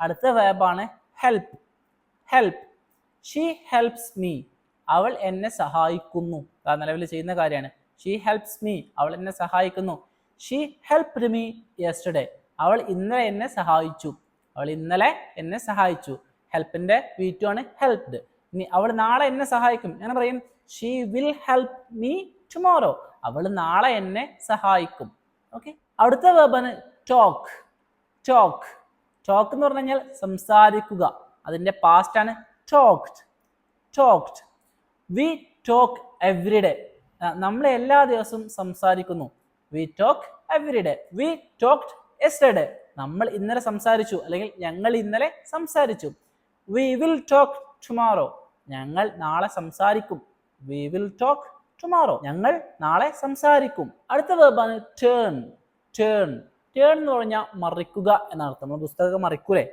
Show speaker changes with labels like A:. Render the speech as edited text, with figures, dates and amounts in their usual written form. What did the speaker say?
A: അടുത്ത വേർബാണ് help. Help. She helps me. അവൾ എന്നെ സഹായിക്കുന്നു. നിലവിൽ ചെയ്യുന്ന കാര്യമാണ്. She helps me. അവൾ എന്നെ സഹായിക്കുന്നു. She helped me yesterday. അവൾ ഇന്നലെ എന്നെ സഹായിച്ചു. അവൾ ഇന്നലെ എന്നെ സഹായിച്ചു. ഹെൽപ്പിന്റെ V2 ആണ് ഹെൽപ്ഡ്. ഇനി അവൾ നാളെ എന്നെ സഹായിക്കും. ഞാൻ പറയും she will help me tomorrow. അവൾ നാളെ എന്നെ സഹായിക്കും. ഓക്കെ. അടുത്ത വേർബാണ് ടോക്ക്. ടോക്ക്. ടോക്ക് എന്ന് പറഞ്ഞു കഴിഞ്ഞാൽ സംസാരിക്കുക. അതിന്റെ പാസ്റ്റ് ആണ് talked. Talked. We talk every day. നമ്മൾ എല്ലാ ദിവസവും സംസാരിക്കുന്നു. We talk every day. We talked yesterday. നമ്മൾ ഇന്നലെ സംസാരിച്ചു, അല്ലെങ്കിൽ ഞങ്ങൾ ഇന്നലെ സംസാരിച്ചു. We will talk tomorrow. ഞങ്ങൾ നാളെ സംസാരിക്കും. We will talk tomorrow. ഞങ്ങൾ നാളെ സംസാരിക്കും. അടുത്ത വേർബാണ് ടേൺ. ടേൺ. ടേൺ എന്ന് പറഞ്ഞാൽ മറിക്കുക എന്നർത്ഥം. നമ്മൾ പുസ്തകം മറിക്കൂലേ,